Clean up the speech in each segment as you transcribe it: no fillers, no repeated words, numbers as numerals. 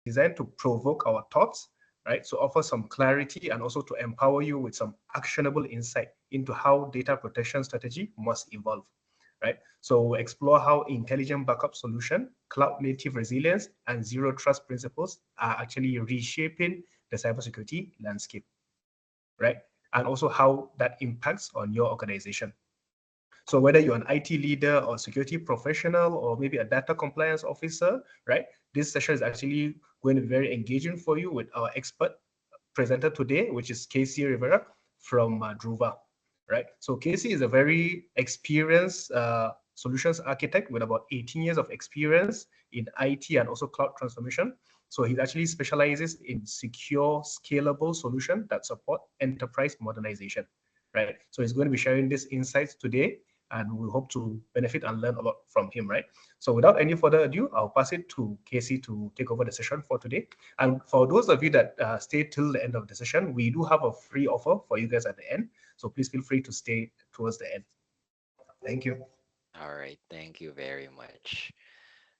designed to provoke our thoughts, right? So offer some clarity and also to empower you with some actionable insight into how data protection strategy must evolve, right? So explore how intelligent backup solution, cloud native resilience, and zero trust principles are actually reshaping the cybersecurity landscape, right? And also how that impacts on your organization. So whether you're an IT leader or security professional or maybe a data compliance officer, right? This session is actually going to be very engaging for you with our expert presenter today, which is Casey Rivera from Druva, right? So Casey is a very experienced solutions architect with about 18 years of experience in IT and also cloud transformation. So he actually specializes in secure, scalable solutions that support enterprise modernization, right? So he's going to be sharing these insights today, and we hope to benefit and learn a lot from him, right? So without any further ado, I'll pass it to Casey to take over the session for today. And for those of you that stay till the end of the session, we do have a free offer for you guys at the end. So please feel free to stay towards the end. Thank you. All right, thank you very much.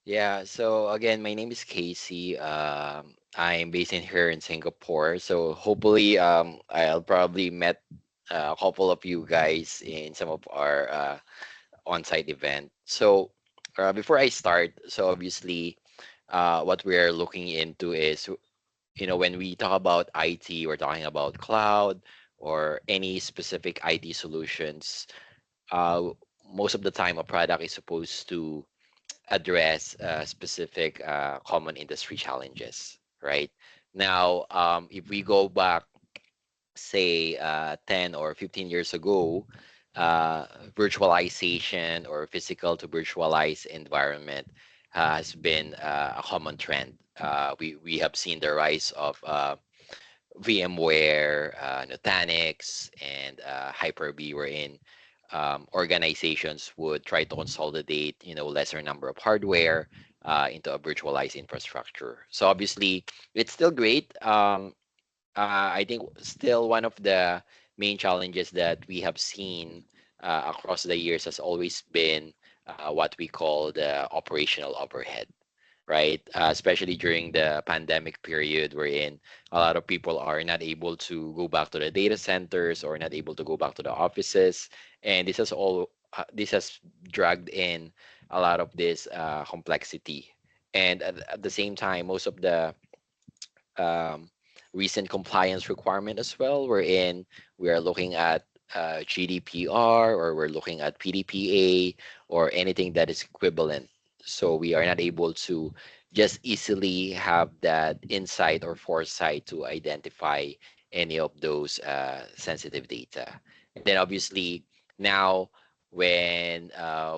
Yeah, so again, my name is Casey. I'm based in here in Singapore. So hopefully, I'll probably met a couple of you guys in some of our on-site event. So before I start, so obviously, what we're looking into is, when we talk about IT, we're talking about cloud or any specific IT solutions. Uh, Most of the time, a product is supposed to address specific common industry challenges, right? Now, if we go back, say, 10 or 15 years ago, virtualization or physical to virtualized environment has been a common trend. We have seen the rise of VMware, Nutanix, and Hyper-V, wherein organizations would try to consolidate, lesser number of hardware into a virtualized infrastructure. So obviously, it's still great. I think still one of the main challenges that we have seen across the years has always been what we call the operational overhead, right? Especially during the pandemic period, wherein a lot of people are not able to go back to the data centers or not able to go back to the offices, and this has dragged in a lot of this complexity. And at the same time, most of the um, recent compliance requirement as well, wherein we are looking at GDPR or we're looking at PDPA or anything that is equivalent. So we are not able to just easily have that insight or foresight to identify any of those sensitive data. And then obviously now when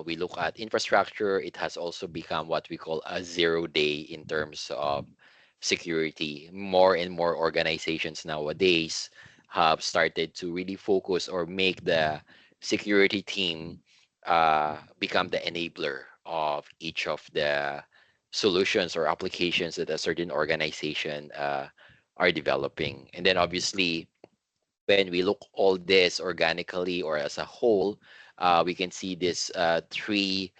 we look at infrastructure, it has also become what we call a 0 day in terms of security. More and more organizations nowadays have started to really focus or make the security team become the enabler of each of the solutions or applications that a certain organization are developing. And then obviously, when we look all this organically or as a whole, we can see this three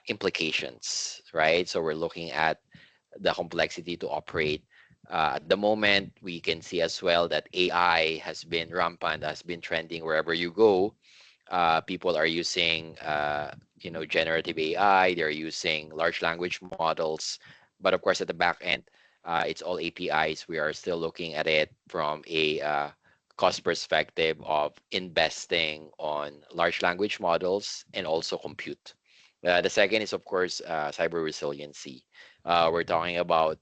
implications, right? So we're looking at the complexity to operate. At the moment, we can see as well that AI has been rampant, has been trending wherever you go. People are using, generative AI. They're using large language models, but of course, at the back end, it's all APIs. We are still looking at it from a cost perspective of investing on large language models and also compute. The second is, of course, cyber resiliency. We're talking about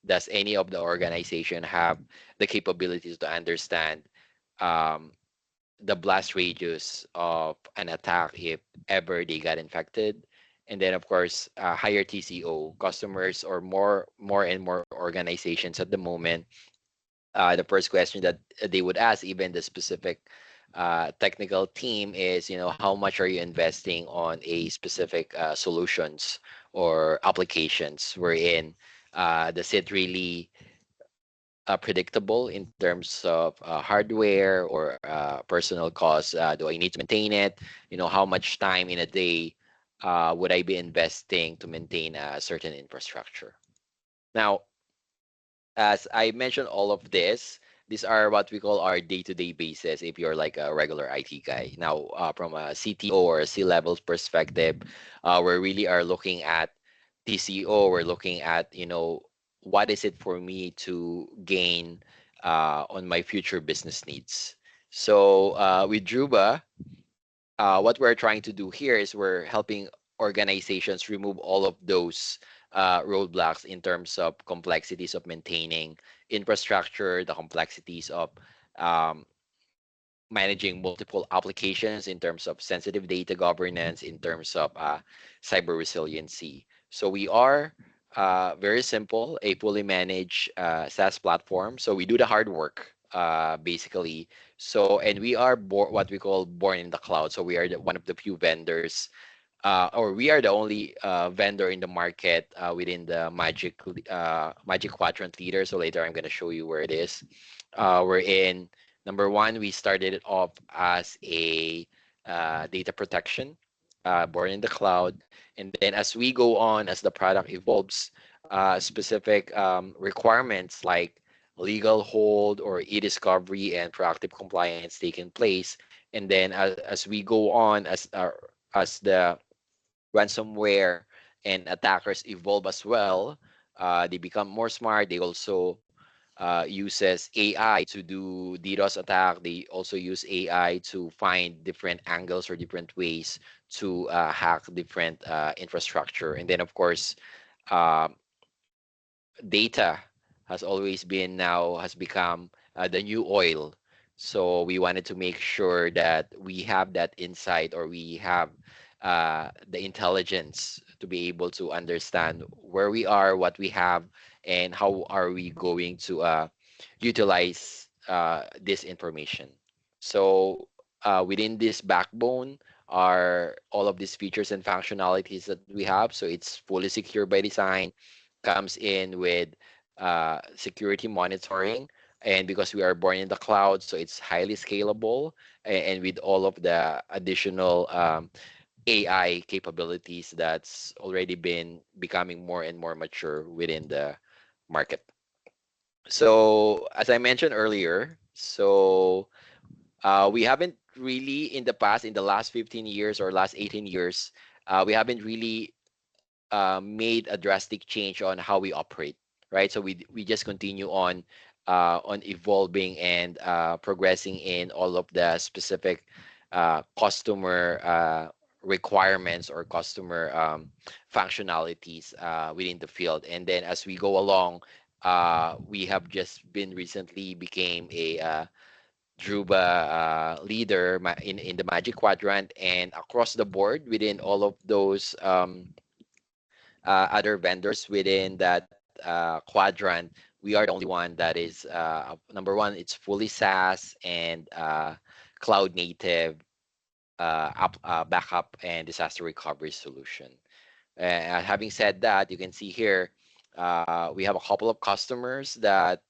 does any of the organization have the capabilities to understand um, the blast radius of an attack if ever they got infected? And then, of course, higher TCO customers or more and more organizations at the moment. The first question that they would ask, even the specific technical team, is, how much are you investing on a specific solutions or applications wherein does it really predictable in terms of hardware or personal costs? Do I need to maintain it? How much time in a day would I be investing to maintain a certain infrastructure? Now, as I mentioned, all of this, these are what we call our day-to-day basis if you're like a regular IT guy. Now, from a CTO or a C-level perspective, we really are looking at TCO. We're looking at, what is it for me to gain on my future business needs. So with Druba, what we're trying to do here is we're helping organizations remove all of those roadblocks in terms of complexities of maintaining infrastructure, the complexities of um, managing multiple applications in terms of sensitive data governance, in terms of cyber resiliency. So we are very simple, a fully managed SaaS platform. So we do the hard work, basically. So, and we are what we call born in the cloud. So we are one of the few vendors, or we are the only vendor in the market within the Magic Quadrant leader. So later I'm going to show you where it is. We're in number one. We started it off as a data protection, born in the cloud, and then as we go on, as the product evolves, specific requirements like legal hold or e-discovery and proactive compliance taking place, and then as we go on, as the ransomware and attackers evolve as well. They become more smart. They also uses AI to do DDoS attack. They also use AI to find different angles or different ways to hack different infrastructure. And then, of course, uh, data has always been now has become the new oil. So we wanted to make sure that we have that insight, or we have the intelligence to be able to understand where we are, what we have, and how are we going to utilize this information. So within this backbone are all of these features and functionalities that we have. So it's fully secure by design, comes in with security monitoring, and because we are born in the cloud, so it's highly scalable, and with all of the additional AI capabilities that's already been becoming more and more mature within the market. So as I mentioned earlier, so we haven't really in the past, in the last 15 years or last 18 years, we haven't really made a drastic change on how we operate, right? So we just continue on evolving and progressing in all of the specific customer requirements or customer functionalities within the field. And then as we go along, we have just been recently became a Druva leader in the Magic Quadrant, and across the board within all of those other vendors within that quadrant, we are the only one that is number one. It's fully SaaS and cloud native backup and disaster recovery solution. Having said that, you can see here we have a couple of customers that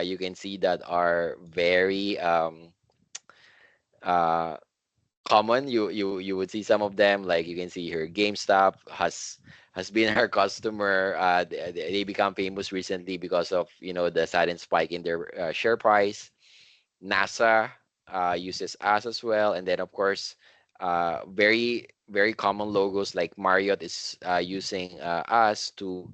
you can see that are very uh, common. You would see some of them, like you can see here, GameStop has been our customer. They become famous recently because of the sudden spike in their share price. NASA uses us as well, and then of course, very very common logos like Marriott is using us to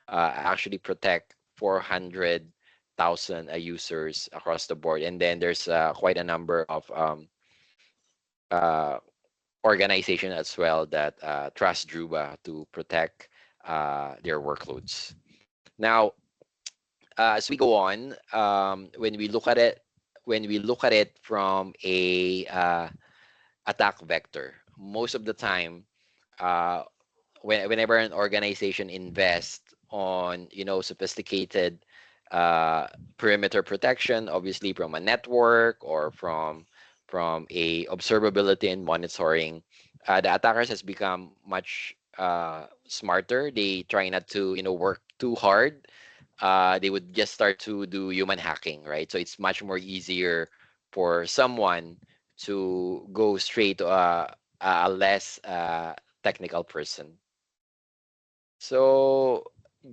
actually protect 400,000 users across the board. And then there's quite a number of uh, organization as well that trust Druva to protect their workloads. Now, as we go on, when we look at it from a attack vector, most of the time, uh, whenever an organization invests on sophisticated uh, perimeter protection, obviously from a network or from a observability and monitoring, the attackers has become much smarter. They try not to work too hard. They would just start to do human hacking, right? So it's much more easier for someone to go straight to a less technical person. So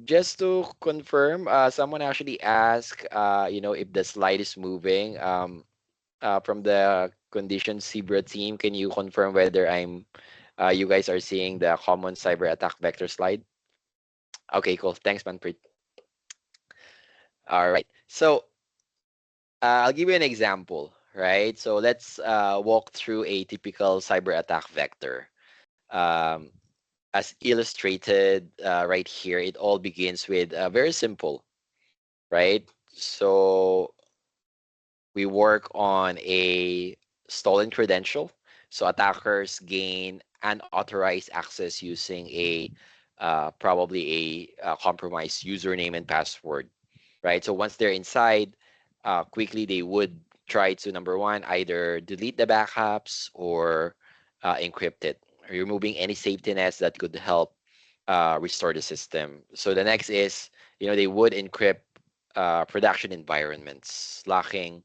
Just to confirm, someone actually asked, if the slide is moving. From the condition Zebra team, can you confirm whether you guys are seeing the common cyber attack vector slide? Okay, cool. Thanks, Manpreet. All right. So I'll give you an example, right? So let's walk through a typical cyber attack vector. Um, as illustrated right here, it all begins with very simple, right? So we work on a stolen credential. So attackers gain unauthorized access using probably a compromised username and password, right? So once they're inside, quickly they would try to number one either delete the backups or encrypt it, removing any safety nets that could help restore the system. So the next is, they would encrypt production environments, locking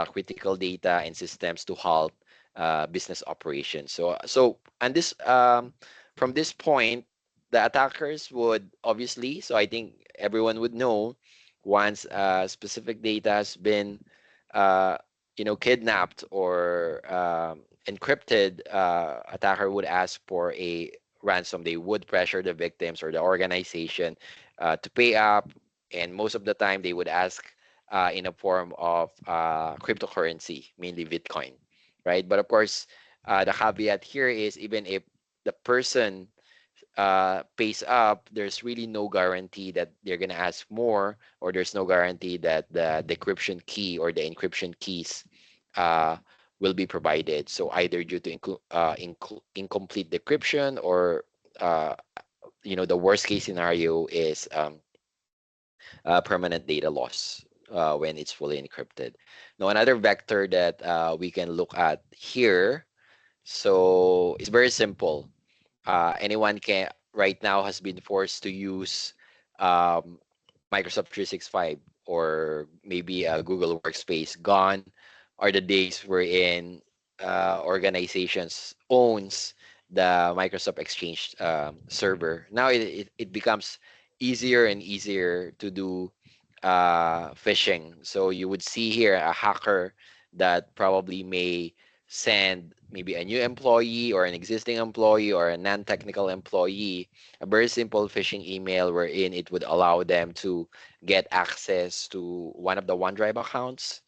critical data and systems to halt business operations. So and this from this point, the attackers would obviously, so I think everyone would know once specific data has been uh, kidnapped or encrypted, attacker would ask for a ransom. They would pressure the victims or the organization to pay up, and most of the time they would ask in a form of cryptocurrency, mainly Bitcoin, right? But of course, the caveat here is even if the person pays up, there's really no guarantee that they're going to ask more, or there's no guarantee that the decryption key or the encryption keys uh, will be provided. So either due to incomplete decryption or uh, the worst case scenario is permanent data loss when it's fully encrypted. Now, another vector that we can look at here, so it's very simple. Anyone can right now has been forced to use um, Microsoft 365 or maybe a Google Workspace. Gone are the days wherein organizations owns the Microsoft Exchange server. Now it becomes easier and easier to do phishing. So you would see here a hacker that probably may send maybe a new employee or an existing employee or a non-technical employee a very simple phishing email wherein it would allow them to get access to one of the OneDrive accounts.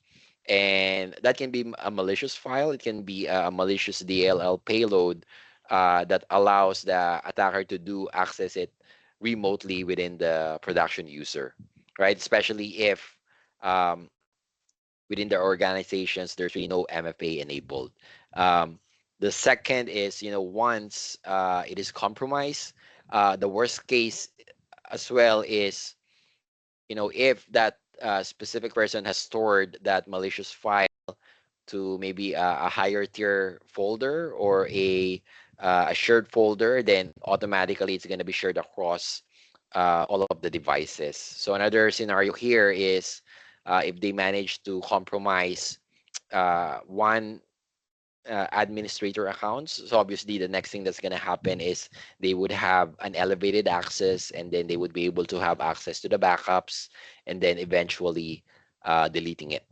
And that can be a malicious file. It can be a malicious DLL payload that allows the attacker to do access it remotely within the production user, right? Especially if um, within the organizations there's really no MFA enabled. Um, the second is, once it is compromised, the worst case as well is, if that specific person has stored that malicious file to maybe a higher tier folder or a shared folder, then automatically it's going to be shared across all of the devices. So another scenario here is if they manage to compromise one administrator accounts. So obviously, the next thing that's going to happen is they would have an elevated access, and then they would be able to have access to the backups, and then eventually deleting it.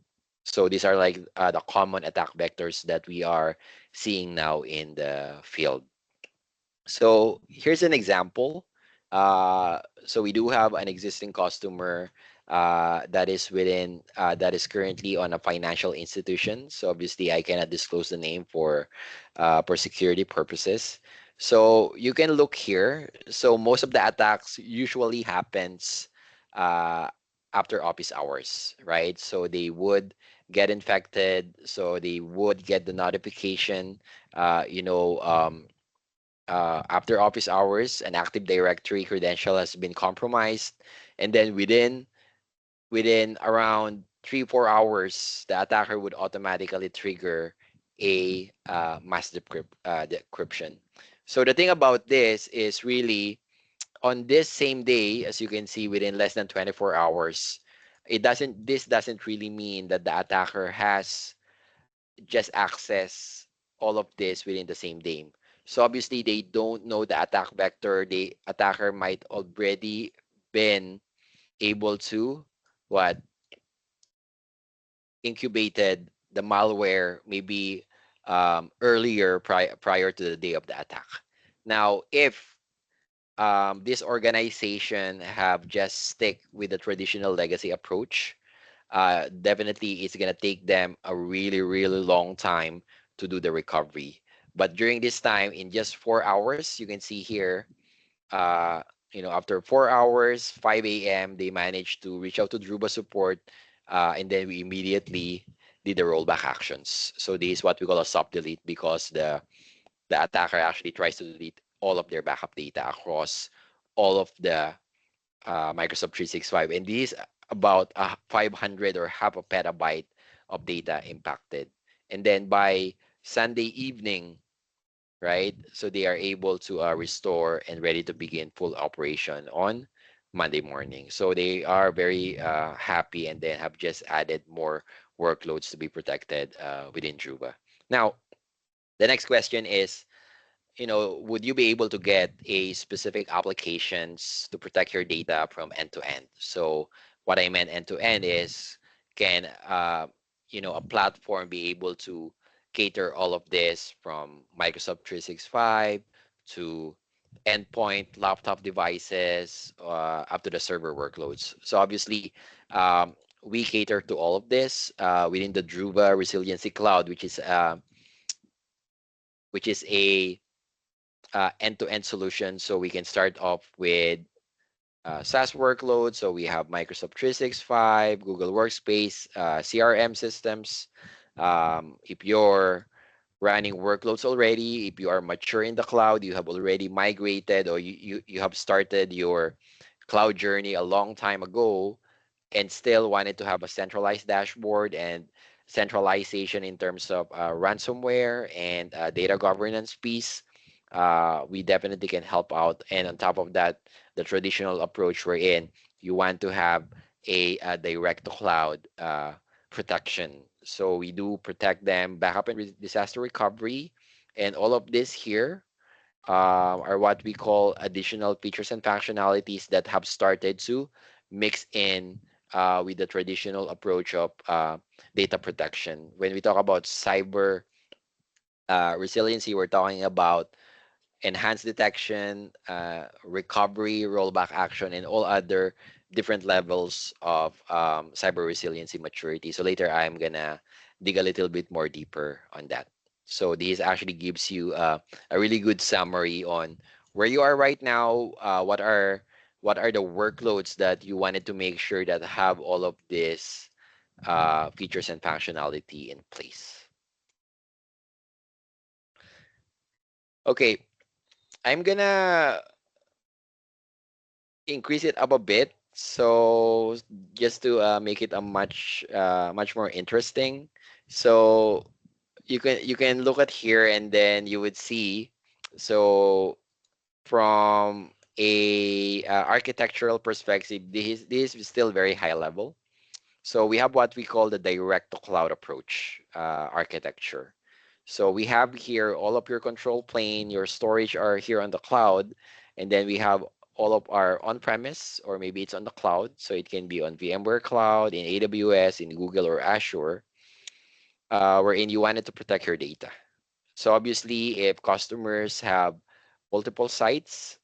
So these are like the common attack vectors that we are seeing now in the field. So here's an example. So we do have an existing customer that is currently on a financial institution. So obviously I cannot disclose the name for security purposes. So you can look here. So most of the attacks usually happens uh, after office hours, right? So they would get infected. So they would get the notification. Uh, you know. Um, After office hours, an Active Directory credential has been compromised, and then within around 3 4 hours, the attacker would automatically trigger a decryption. So the thing about this is really on this same day, as you can see, within less than 24 hours, this doesn't really mean that the attacker has just access all of this within the same day. So obviously they don't know the attack vector. The attacker might already been able to what incubated the malware maybe earlier prior to the day of the attack. Now, if this organization have just stick with the traditional legacy approach, definitely it's gonna take them a really, really long time to do the recovery. But during this time, in just 4 hours, you can see here, uh, after 4 hours, 5 a.m., they managed to reach out to Druva support, and then we immediately did the rollback actions. So this is what we call a soft delete because the attacker actually tries to delete all of their backup data across all of the Microsoft 365, and this is about 500 or half a petabyte of data impacted. And then by Sunday evening, right? So they are able to restore and ready to begin full operation on Monday morning. So they are very happy and then have just added more workloads to be protected within Druva. Now, the next question is, would you be able to get a specific applications to protect your data from end to end? So what I meant end to end is, can a platform be able to cater all of this from Microsoft 365 to endpoint laptop devices up to the server workloads? So obviously, we cater to all of this within the Druva Resiliency Cloud, which is a end-to-end solution. So we can start off with SaaS workloads. So we have Microsoft 365, Google Workspace, CRM systems. If you're running workloads already, if you are mature in the cloud, you have already migrated or you have started your cloud journey a long time ago and still wanted to have a centralized dashboard and centralization in terms of ransomware and data governance piece, we definitely can help out. And on top of that, the traditional approach we're in, you want to have a direct to cloud protection. So we do protect them, backup and disaster recovery, and all of this here are what we call additional features and functionalities that have started to mix in with the traditional approach of data protection. When we talk about cyber resiliency, we're talking about enhanced detection, recovery, rollback action, and all other different levels of cyber resiliency maturity. So later I'm gonna dig a little bit more deeper on that. So this actually gives you a really good summary on where you are right now, what are the workloads that you wanted to make sure that have all of this features and functionality in place. Okay, I'm gonna increase it up a bit. So just to make it a much more interesting. So you can look at here and then you would see. So from a architectural perspective, this is still very high level. So we have what we call the direct to cloud approach architecture. So we have here all of your control plane, your storage are here on the cloud, and then we have all of our on-premise, or maybe it's on the cloud. So it can be on VMware Cloud, in AWS, in Google or Azure, wherein you wanted to protect your data. So obviously, if customers have multiple sites,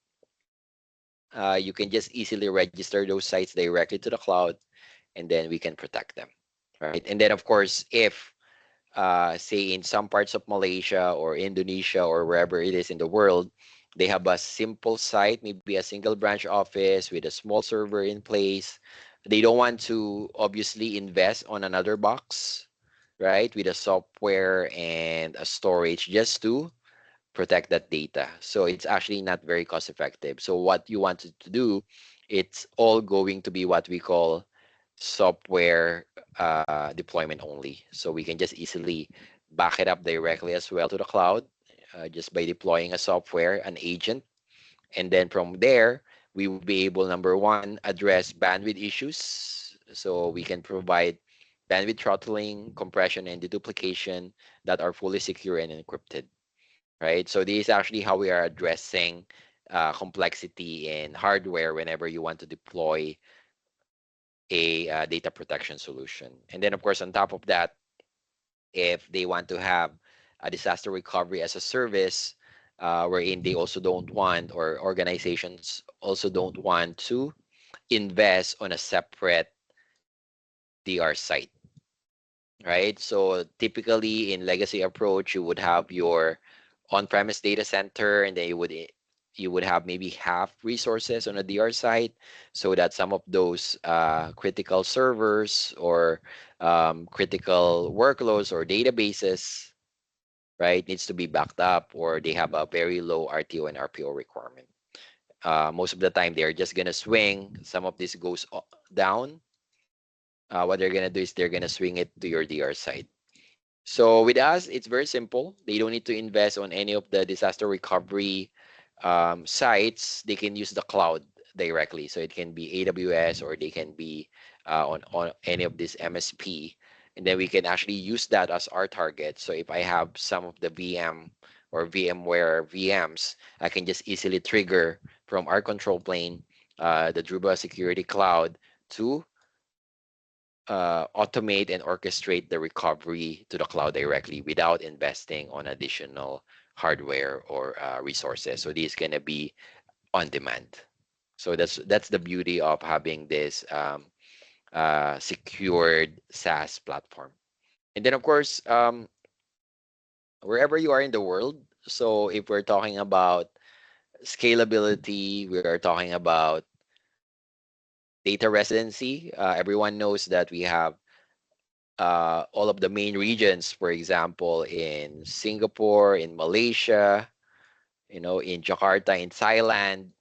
you can just easily register those sites directly to the cloud, and then we can protect them, right? And then, of course, if say in some parts of Malaysia or Indonesia or wherever it is in the world, they have a simple site, maybe a single branch office with a small server in place. They don't want to obviously invest on another box, right, with a software and a storage just to protect that data. So it's actually not very cost effective. So what you wanted to do, it's all going to be what we call software deployment only. So we can just easily back it up directly as well to the cloud just by deploying a software, an agent. And then from there, we will be able, number one, address bandwidth issues. So we can provide bandwidth throttling, compression, and deduplication that are fully secure and encrypted, right? So this is actually how we are addressing complexity in hardware whenever you want to deploy a data protection solution. And then, of course, on top of that, if they want to have a disaster recovery as a service, wherein they also don't want, or organizations also don't want to invest on a separate DR site, right? So typically in legacy approach, you would have your on-premise data center, and then you would have maybe half resources on a DR site, so that some of those critical servers or critical workloads or databases, right, needs to be backed up, or they have a very low RTO and RPO requirement. Most of the time, they're just gonna swing. Some of this goes down. What they're gonna do is they're gonna swing it to your DR site. So with us, it's very simple. They don't need to invest on any of the disaster recovery sites. They can use the cloud directly. So it can be AWS, or they can be on any of this MSP. And then we can actually use that as our target. So if I have some of the VM or VMware VMs, I can just easily trigger from our control plane, the Druva Security Cloud, to automate and orchestrate the recovery to the cloud directly without investing on additional hardware or resources. So this is going to be on demand. So that's the beauty of having this secured SaaS platform. And then, of course, wherever you are in the world. So if we're talking about scalability, we are talking about data residency. Everyone knows that we have all of the main regions, for example, in Singapore, in Malaysia, in Jakarta, in Thailand.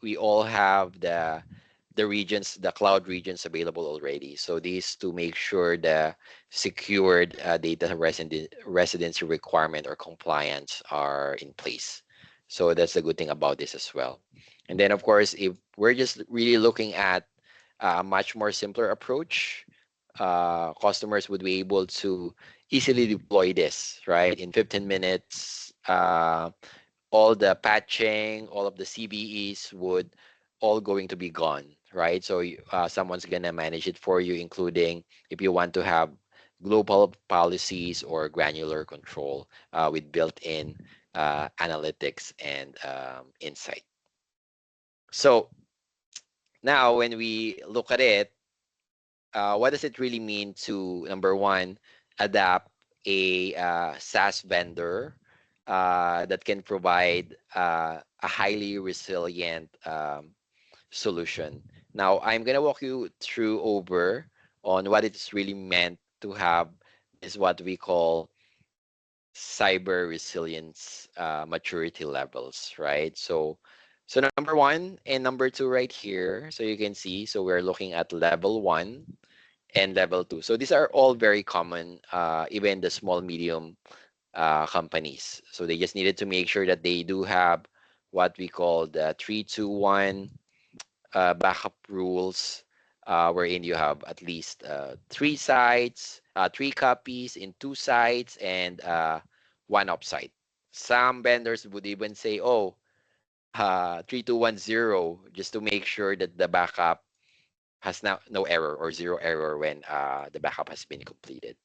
We all have the regions, the cloud regions available already. So these to make sure the secured data residency requirement or compliance are in place. So that's the good thing about this as well. And then, of course, if we're just really looking at a much more simpler approach, customers would be able to easily deploy this, right? In 15 minutes, all the patching, all of the CVEs would all going to be gone, right? So someone's gonna manage it for you, including if you want to have global policies or granular control with built-in analytics and insight. So now when we look at it, what does it really mean to, number one, adapt a SaaS vendor that can provide a highly resilient solution? Now, I'm going to walk you through over on what it's really meant to have is what we call cyber resilience maturity levels, right? So number one and number two right here. So you can see, so we're looking at level one and level two. So these are all very common, even the small, medium companies. So they just needed to make sure that they do have what we call the 3-2-1 backup rules, wherein you have at least three sites, three copies in two sites, and one offsite. Some vendors would even say, oh, 3210, just to make sure that the backup has no error or zero error when the backup has been completed.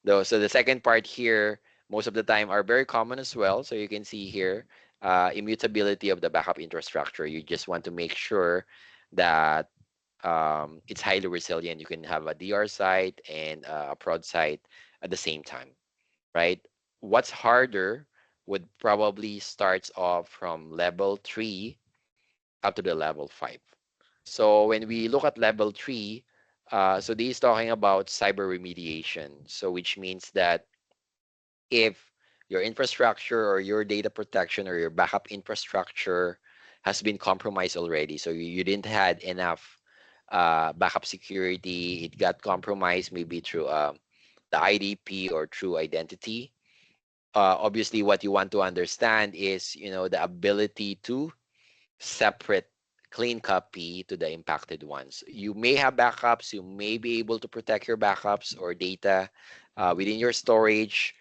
Though, so the second part here, most of the time are very common as well. So you can see here, immutability of the backup infrastructure. You just want to make sure that it's highly resilient. You can have a DR site and a prod site at the same time, right? What's harder would probably starts off from level 3 up to the level 5. So when we look at level 3, so this is talking about cyber remediation. So which means that if your infrastructure or your data protection or your backup infrastructure has been compromised already, so you didn't had enough backup security, it got compromised maybe through the IDP or through identity. Obviously, what you want to understand is, the ability to separate clean copy to the impacted ones. You may have backups, you may be able to protect your backups or data within your storage.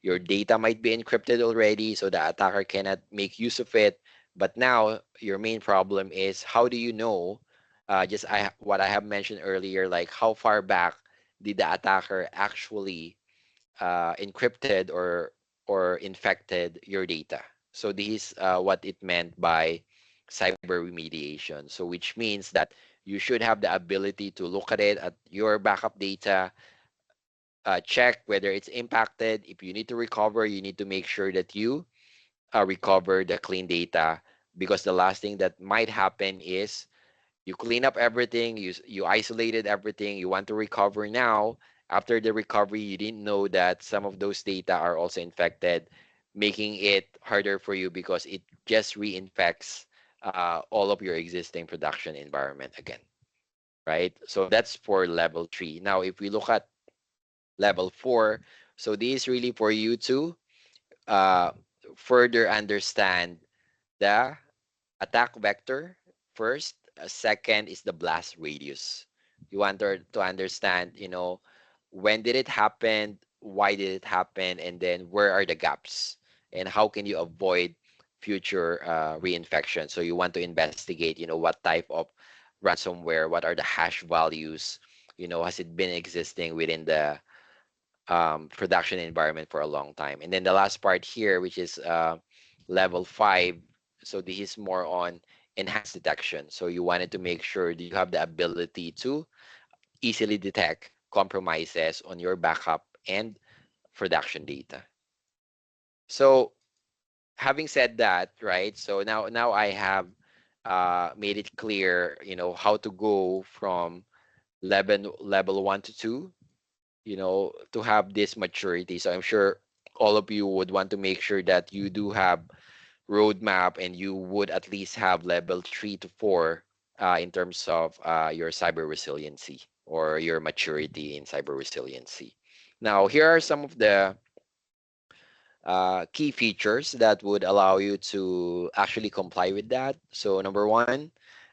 Your data might be encrypted already, so the attacker cannot make use of it. But now your main problem is how do you know, what I have mentioned earlier, like how far back did the attacker actually encrypted or infected your data. So this is what it meant by cyber remediation. So which means that you should have the ability to look at it at your backup data, check whether it's impacted. If you need to recover, you need to make sure that you recover the clean data, because the last thing that might happen is you clean up everything, you isolated everything, you want to recover now. After the recovery, you didn't know that some of those data are also infected, making it harder for you because it just reinfects all of your existing production environment again, right? So that's for level 3. Now if we look at level 4, so this is really for you to uh, further understand the attack vector first. Second is the blast radius. You want to understand, when did it happen, why did it happen, and then where are the gaps, and how can you avoid future reinfection. So you want to investigate, what type of ransomware, what are the hash values, has it been existing within the production environment for a long time. And then the last part here, which is level 5. So this is more on enhanced detection. So you wanted to make sure that you have the ability to easily detect compromises on your backup and production data. So having said that, right? So now I have made it clear, how to go from level 1 to 2, to have this maturity. So I'm sure all of you would want to make sure that you do have roadmap and you would at least have level 3 to 4 in terms of your cyber resiliency or your maturity in cyber resiliency. Now, here are some of the key features that would allow you to actually comply with that. So number one,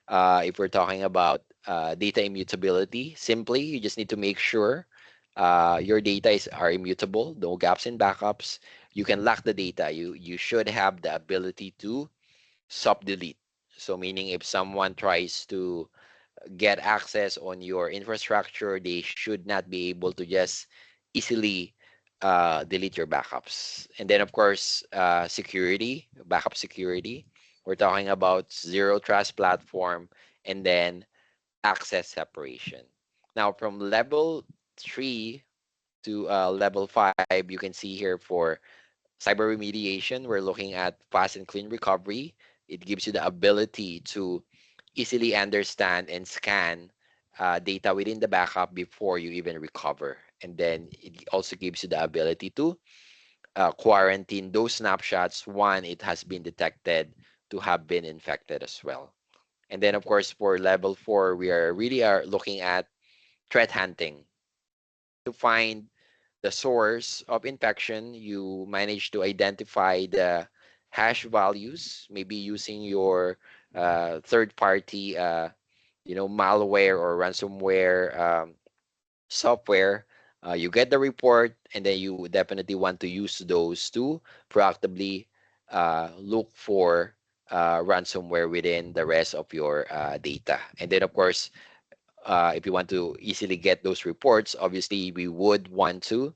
if we're talking about data immutability, simply you just need to make sure your data are immutable, no gaps in backups. You can lock the data. You should have the ability to sub delete. So meaning if someone tries to get access on your infrastructure, they should not be able to just easily delete your backups. And then, of course, security, backup security. We're talking about zero trust platform and then access separation. Now, from level 3 to level 5, you can see here for cyber remediation, we're looking at fast and clean recovery. It gives you the ability to easily understand and scan data within the backup before you even recover. And then it also gives you the ability to quarantine those snapshots when it has been detected to have been infected as well. And then, of course, for level 4, we are really are looking at threat hunting to find the source of infection. You manage to identify the hash values, maybe using your third party, malware or ransomware software. You get the report, and then you definitely want to use those to proactively look for ransomware within the rest of your data. And then, of course, if you want to easily get those reports, obviously we would want to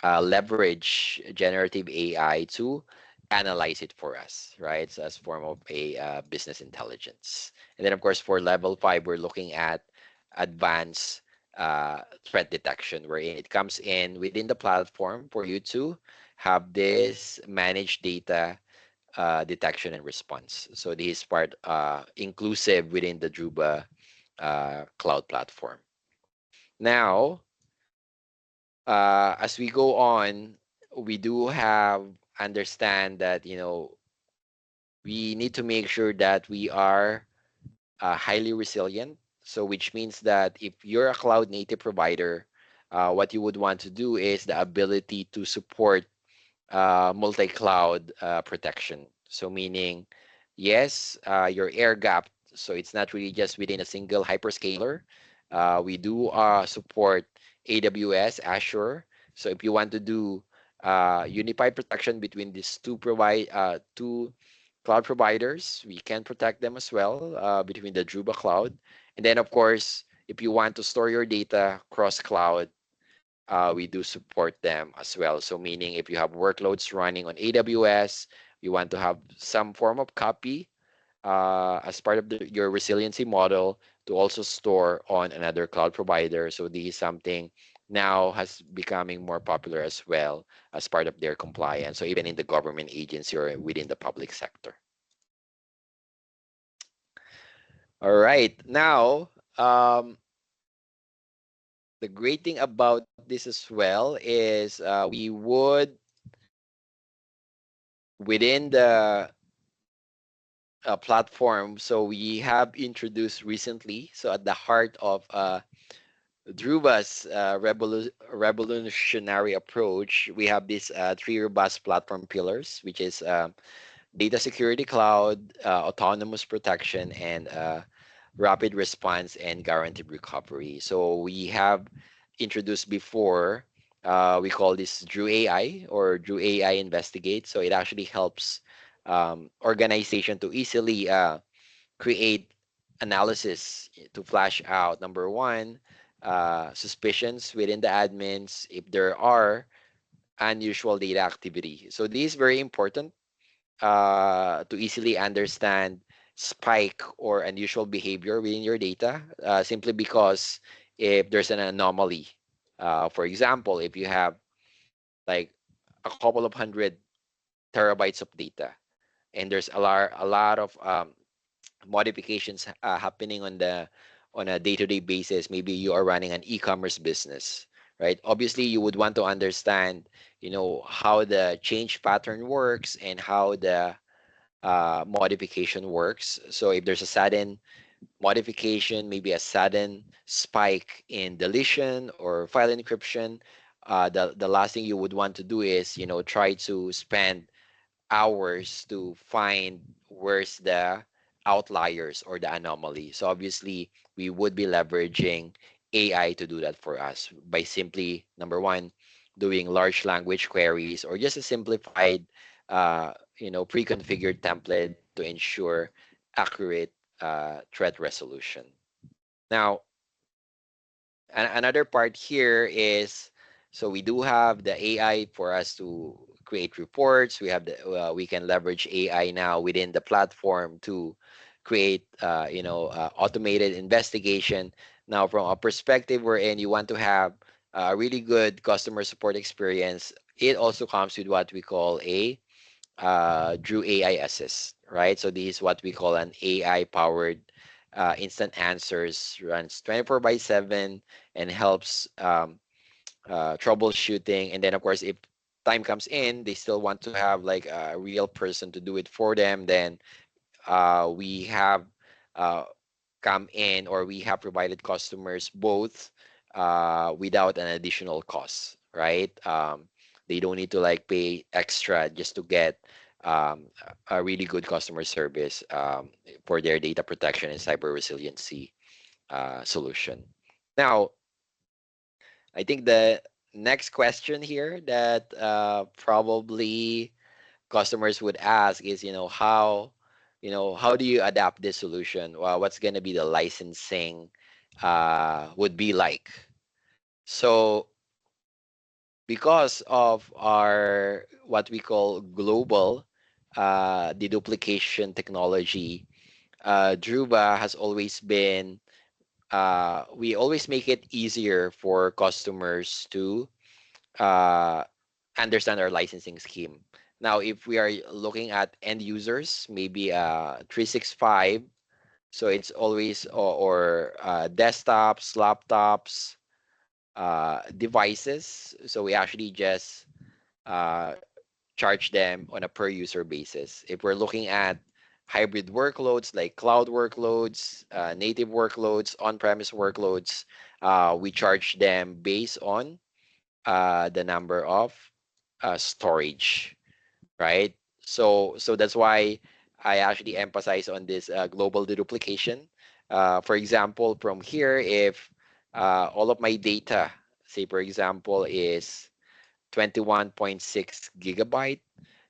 leverage generative AI to analyze it for us, right? So as form of a business intelligence. And then, of course, for level 5, we're looking at advanced threat detection, wherein it comes in within the platform for you to have this managed data detection and response. So this is part inclusive within the Druva cloud platform. Now, as we go on, we do have understand that we need to make sure that we are highly resilient. So which means that if you're a cloud native provider, what you would want to do is the ability to support multi-cloud protection. So meaning, yes, you're air gapped, so it's not really just within a single hyperscaler. We do support AWS, Azure. So if you want to do unified protection between these two cloud providers, we can protect them as well between the Druva cloud. And then, of course, if you want to store your data cross cloud, we do support them as well. So, meaning if you have workloads running on AWS, you want to have some form of copy as part of your resiliency model to also store on another cloud provider. So, this is something now has becoming more popular as well as part of their compliance. So, even in the government agency or within the public sector. All right. Now, the great thing about this as well is we would, within the platform, so we have introduced recently, so at the heart of Druva's revolutionary approach, we have these three robust platform pillars, which is data security cloud, autonomous protection, and rapid response and guaranteed recovery. So we have introduced before, we call this Drew AI or Drew AI Investigate. So it actually helps organization to easily create analysis to flash out, number one, suspicions within the admins if there are unusual data activity. So this is very important to easily understand spike or unusual behavior within your data, simply because if there's an anomaly, for example, if you have like a couple of hundred terabytes of data and there's a lot of modifications happening on a day-to-day basis, maybe you are running an e-commerce business, right? Obviously you would want to understand, how the change pattern works and how the modification works. So if there's a sudden modification, maybe a sudden spike in deletion or file encryption, the last thing you would want to do is, try to spend hours to find where's the outliers or the anomaly. So obviously, we would be leveraging AI to do that for us by simply, number one, doing large language queries or just a simplified, pre-configured template to ensure accurate threat resolution. Now, another part here is, so we do have the AI for us to create reports. We can leverage AI now within the platform to create automated investigation. Now, from a perspective wherein you want to have a really good customer support experience, it also comes with what we call a Drew AI Assist, right? So this is what we call an AI powered instant answers, runs 24 by 7 and helps troubleshooting. And then, of course, if time comes in, they still want to have like a real person to do it for them, then we have uh, come in, or we have provided customers both without an additional cost, right? They don't need to like pay extra just to get a really good customer service for their data protection and cyber resiliency solution. Now, I think the next question here that probably customers would ask is, how do you adapt this solution? Well, what's going to be the licensing would be like? So because of our what we call global deduplication technology, Druva has always been we always make it easier for customers to uh, understand our licensing scheme. Now, if we are looking at end users, maybe 365, so it's always or desktops, laptops, devices. So we actually just uh, charge them on a per user basis. If we're looking at hybrid workloads like cloud workloads, native workloads, on-premise workloads, we charge them based on the number of storage, right? So that's why I actually emphasize on this global deduplication. For example, from here, if all of my data, say for example, is 21.6 gigabyte.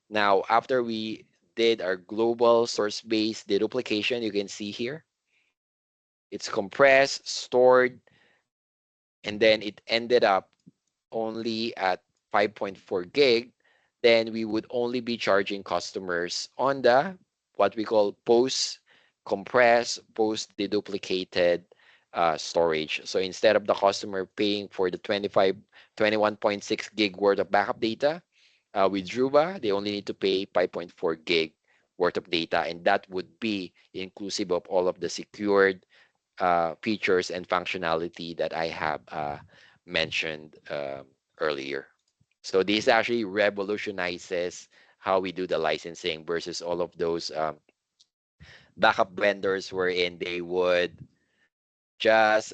Now, after we did our global source-based deduplication. You can see here, it's compressed, stored, and then it ended up only at 5.4 gig, then we would only be charging customers on the what we call post compressed, post deduplicated storage. So instead of the customer paying for the 21.6 gig worth of backup data, with Druva, they only need to pay 5.4 gig worth of data, and that would be inclusive of all of the secured features and functionality that I have mentioned earlier. So this actually revolutionizes how we do the licensing versus all of those backup vendors wherein they would just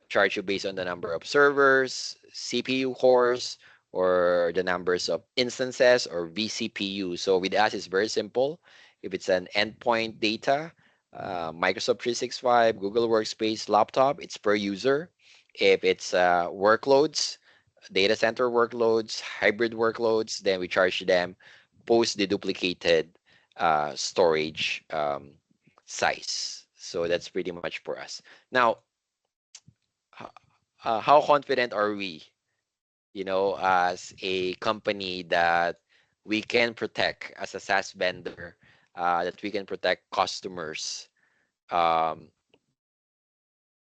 charge you based on the number of servers, CPU cores, or the numbers of instances or vCPU. So with us, it's very simple. If it's an endpoint data, Microsoft 365, Google Workspace, laptop, it's per user. If it's workloads, data center workloads, hybrid workloads, then we charge them post deduplicated storage size. So that's pretty much for us. Now, how confident are we, as a company that we can protect as a SaaS vendor, that we can protect customers' um,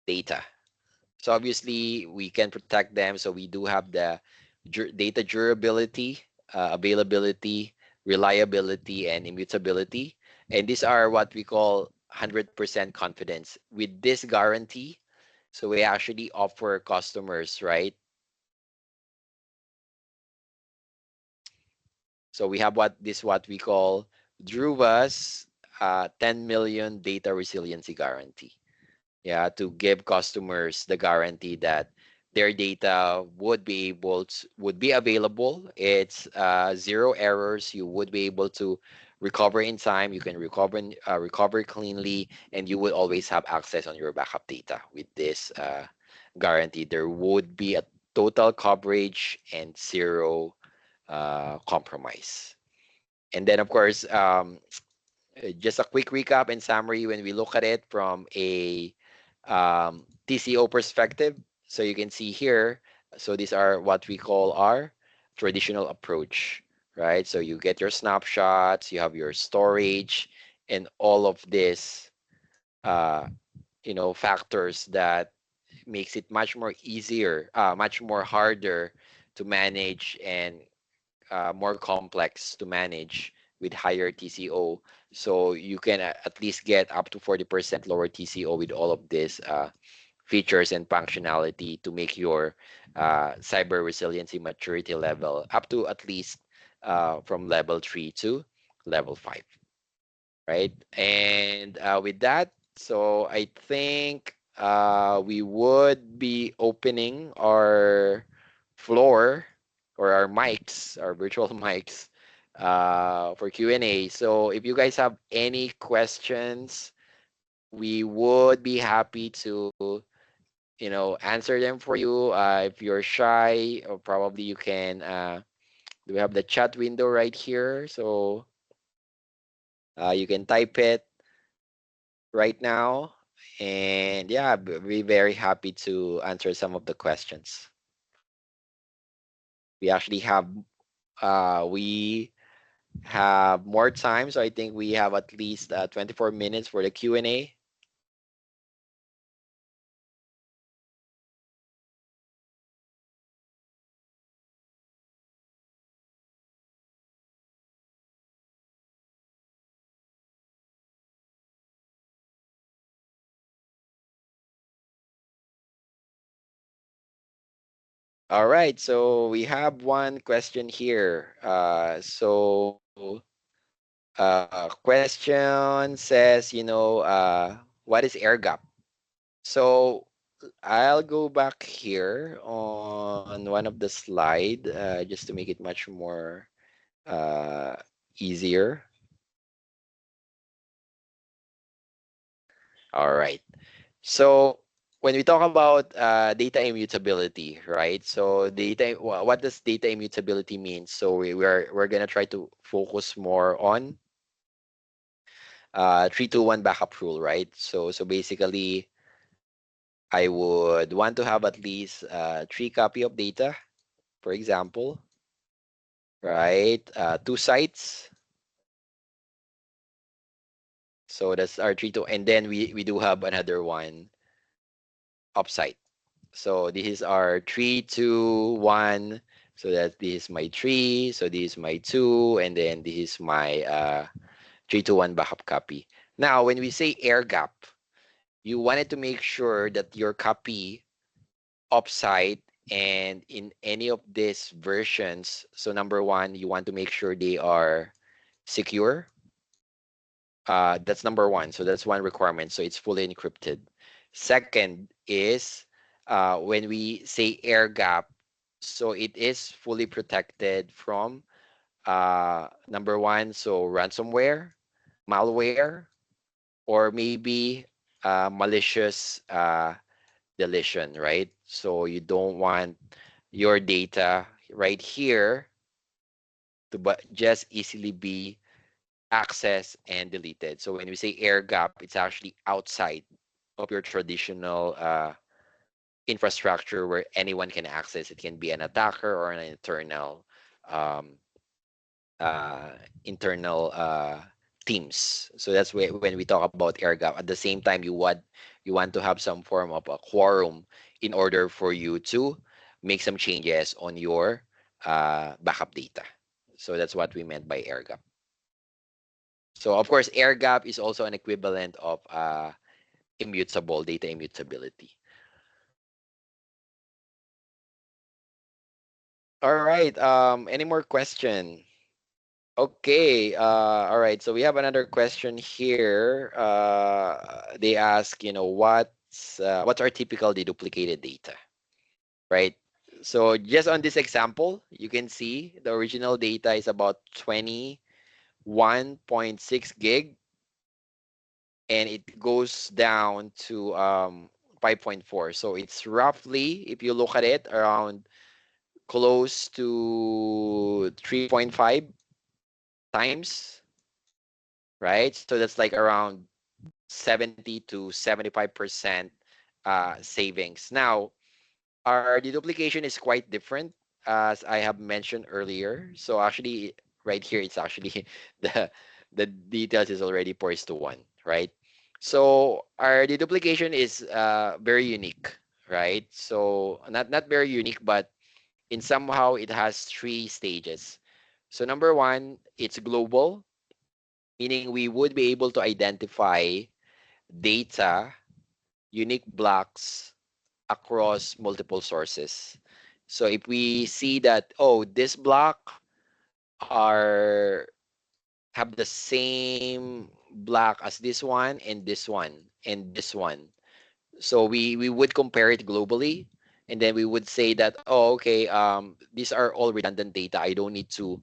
data? So obviously we can protect them. So we do have the data durability, availability, reliability, and immutability. And these are what we call 100% confidence. With this guarantee, so we actually offer customers, right? So we have what we call Druva's 10 million data resiliency guarantee. Yeah, to give customers the guarantee that their data would be available. It's zero errors. You would be able to recover in time. You can recover cleanly, and you would always have access on your backup data with this guarantee. There would be a total coverage and zero compromise. And then, of course, just a quick recap and summary when we look at it from a TCO perspective. So you can see here, so these are what we call our traditional approach, right? So you get your snapshots, you have your storage, and all of this, uh, factors that makes it much more easier, much more harder to manage and more complex to manage with higher TCO. So you can at least get up to 40% lower TCO with all of these features and functionality to make your cyber resiliency maturity level up to at least from level 3 to level 5, right? And with that, so I think we would be opening our floor or our mics, our virtual mics, for Q&A. So if you guys have any questions, we would be happy to, answer them for you. If you're shy, or probably you can, we have the chat window right here. So you can type it right now. And yeah, be very happy to answer some of the questions. We actually we have more time, so I think we have at least 24 minutes for the Q&A. All right, so we have one question here. Question says, what is air gap? So I'll go back here on one of the slide just to make it much more uh, easier. All right. So when we talk about data immutability, right? So what does data immutability mean? So we're gonna try to focus more on 3-2-1 backup rule, right? So basically, I would want to have at least 3 copy of data, for example, right? 2 sites. So that's our 3-2, and then we do have another one offsite. So this is our 3-2-1. So that this is my 3. So this is my 2, and then this is my 3-2-1 backup copy. Now, when we say air gap, you wanted to make sure that your copy offsite and in any of these versions. So number one, you want to make sure they are secure. That's number one. So that's one requirement. So it's fully encrypted. Second is when we say air gap, so it is fully protected from number one, so ransomware, malware, or maybe malicious deletion, right? So you don't want your data right here to just easily be accessed and deleted. So when we say air gap, it's actually outside of your traditional infrastructure where anyone can access. It can be an attacker or an um, uh, internal teams. So that's when we talk about air gap. At the same time, you want to have some form of a quorum in order for you to make some changes on your backup data. So that's what we meant by air gap. So of course, air gap is also an equivalent of immutable data immutability. All right. Any more question? Okay. All right. So we have another question here. They ask, what's our typical deduplicated data, right? So just on this example, you can see the original data is about 21.6 gig, and it goes down to 5.4. So it's roughly, if you look at it, around close to 3.5 times, right? So that's like around 70 to 75% savings. Now, our deduplication is quite different, as I have mentioned earlier. So actually, right here, it's actually the the details is already 4:1, right? So our deduplication is very unique, right? So not very unique, but in somehow it has 3 stages. So number one, it's global, meaning we would be able to identify data, unique blocks across multiple sources. So if we see that, oh, this block are have the same block as this one and this one and this one. So we would compare it globally, and then we would say that, oh, okay, these are all redundant data. I don't need to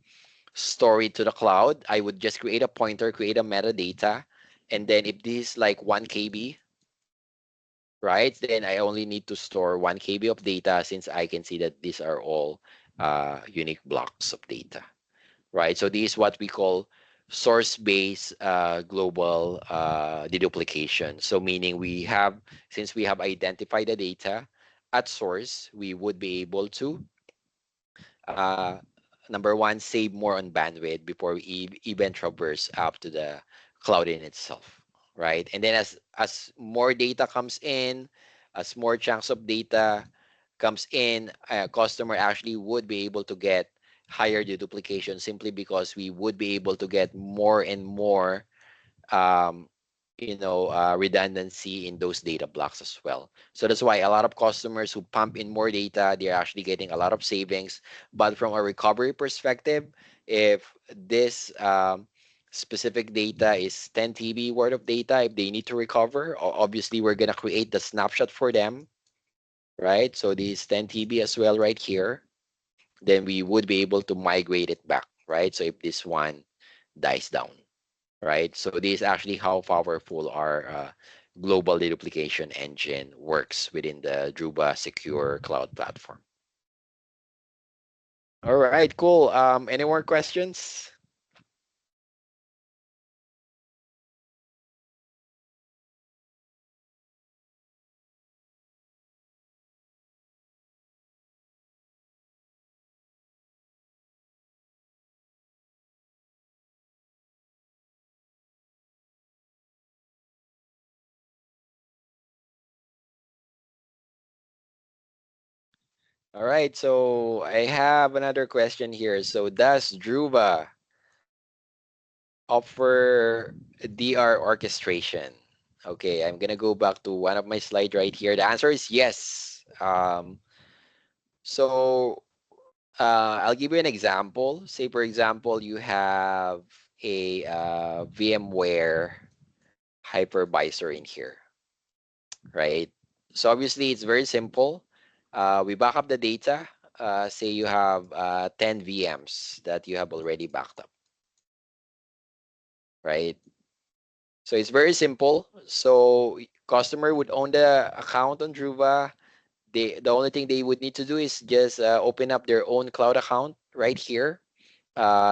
store it to the cloud. I would just create a pointer, create a metadata, and then if this is like 1 KB, right, then I only need to store 1 KB of data, since I can see that these are all unique blocks of data, right? So this is what we call source-based global deduplication. So meaning since we have identified the data at source, we would be able to uh, number one, save more on bandwidth before we even traverse up to the cloud in itself, right? And then as more data comes in, as more chunks of data comes in, a customer actually would be able to get higher deduplication, simply because we would be able to get more and more um, redundancy in those data blocks as well. So that's why a lot of customers who pump in more data, they're actually getting a lot of savings. But from a recovery perspective, if this specific data is 10 TB worth of data, if they need to recover, obviously we're going to create the snapshot for them, right? So this 10 TB as well right here, then we would be able to migrate it back, right? So if this one dies down, right? So this is actually how powerful our global deduplication engine works within the Druva secure cloud platform. All right, cool. Any more questions? All right, so I have another question here. So does Druva offer DR orchestration? Okay, I'm gonna go back to one of my slides right here. The answer is yes. So I'll give you an example. Say, for example, you have a VMware hypervisor in here, right? So obviously, it's very simple. We back up the data. Say you have 10 VMs that you have already backed up, right? So it's very simple. So customer would own the account on Druva. The only thing they would need to do is just open up their own cloud account right here,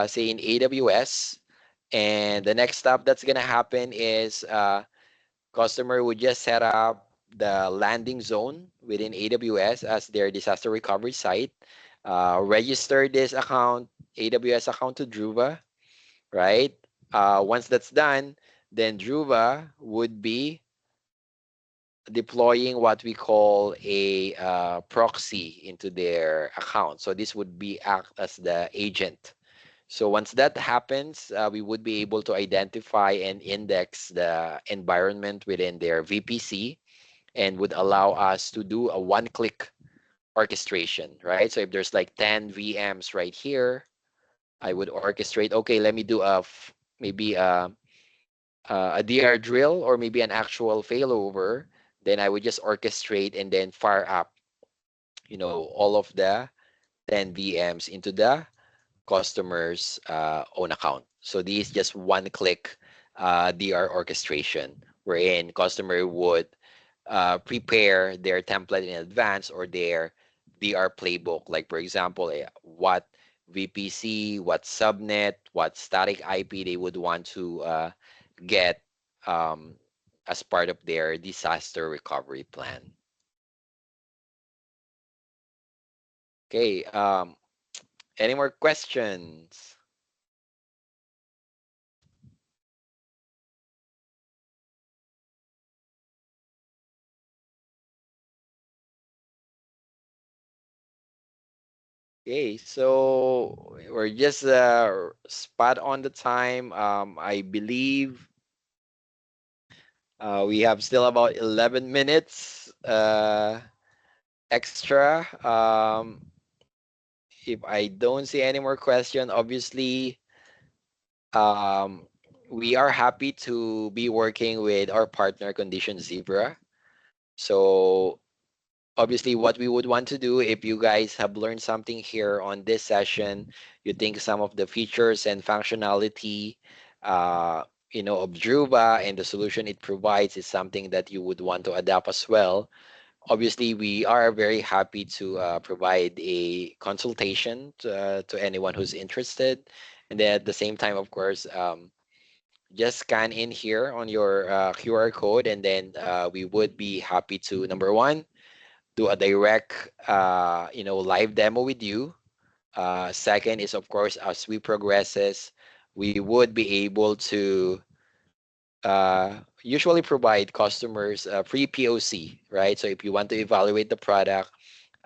say in AWS. And the next step that's gonna happen is customer would just set up the landing zone within AWS as their disaster recovery site, register this account, AWS account to Druva, right? Once that's done, then Druva would be deploying what we call a proxy into their account. So this would be act as the agent. So once that happens, we would be able to identify and index the environment within their VPC and would allow us to do a one-click orchestration, right? So if there's like 10 VMs right here, I would orchestrate, okay, let me do maybe a DR drill or maybe an actual failover. Then I would just orchestrate and then fire up, all of the 10 VMs into the customer's own account. So this is just one-click DR orchestration, wherein customer would prepare their template in advance or their DR playbook. Like for example, what VPC, what subnet, what static IP they would want to get um, as part of their disaster recovery plan. Okay, any more questions? Okay, so we're just spot on the time. I believe we have still about 11 minutes extra. If I don't see any more question, obviously, um, we are happy to be working with our partner Condition Zebra. So obviously what we would want to do if you guys have learned something here on this session, you think some of the features and functionality of Druva and the solution it provides is something that you would want to adapt as well. Obviously we are very happy to provide a consultation to anyone who's interested, and then at the same time, of course, just scan in here on your QR code, and then we would be happy to, number one, do a direct live demo with you. Second is, of course, as we progresses, we would be able to usually provide customers a free POC, right? So if you want to evaluate the product,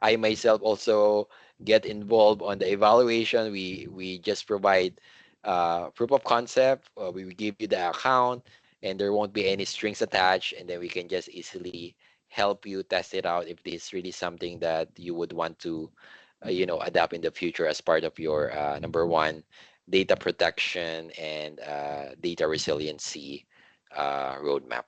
I myself also get involved on the evaluation. We just provide proof of concept. We will give you the account, and there won't be any strings attached, and then we can just easily help you test it out if this is really something that you would want to, adapt in the future as part of your number one, data protection and data resiliency roadmap.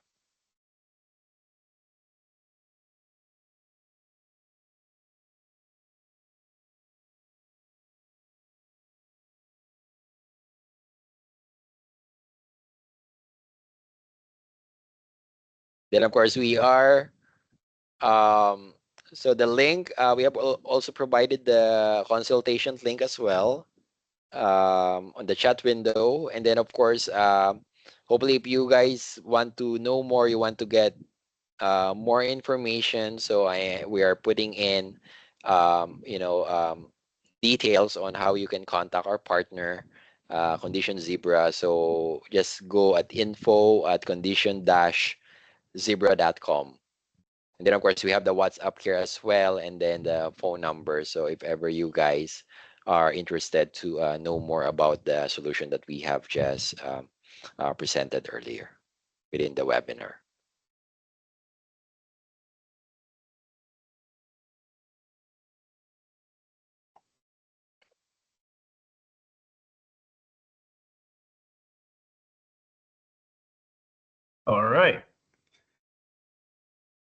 Then, of course, we are Um, so the link, we have also provided the consultation link as well on the chat window. And then, of course, hopefully, if you guys want to know more, you want to get more information. So we are putting in, details on how you can contact our partner, Condition Zebra. So just go at info@condition-zebra.com. And then of course we have the WhatsApp here as well, and then the phone number. So if ever you guys are interested to know more about the solution that we have just presented earlier within the webinar. All right.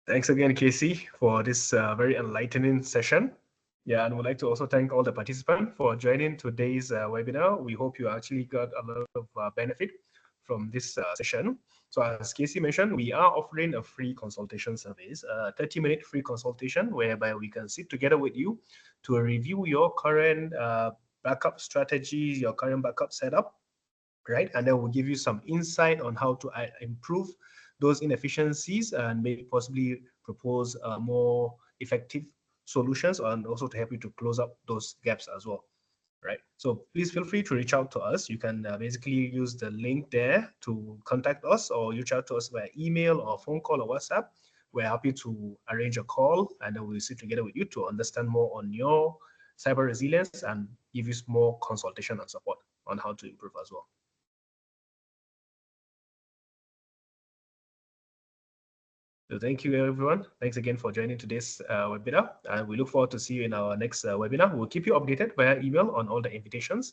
Thanks again, Casey, for this very enlightening session. Yeah, and we'd like to also thank all the participants for joining today's webinar. We hope you actually got a lot of benefit from this session. So as Casey mentioned, we are offering a free consultation service, a 30-minute free consultation whereby we can sit together with you to review your current backup strategies, your current backup setup, right? And then we'll give you some insight on how to improve those inefficiencies and maybe possibly propose more effective solutions, and also to help you to close up those gaps as well, right? So please feel free to reach out to us. You can basically use the link there to contact us, or reach out to us via email or phone call or WhatsApp. We're happy to arrange a call, and then we'll sit together with you to understand more on your cyber resilience and give you more consultation and support on how to improve as well. So thank you, everyone. Thanks again for joining today's webinar, and we look forward to see you in our next webinar. We'll keep you updated via email on all the invitations,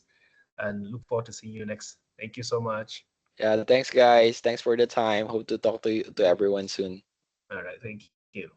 and look forward to seeing you next. Thank you so much. Yeah, thanks guys. Thanks for the time. Hope to talk to everyone soon. All right, thank you.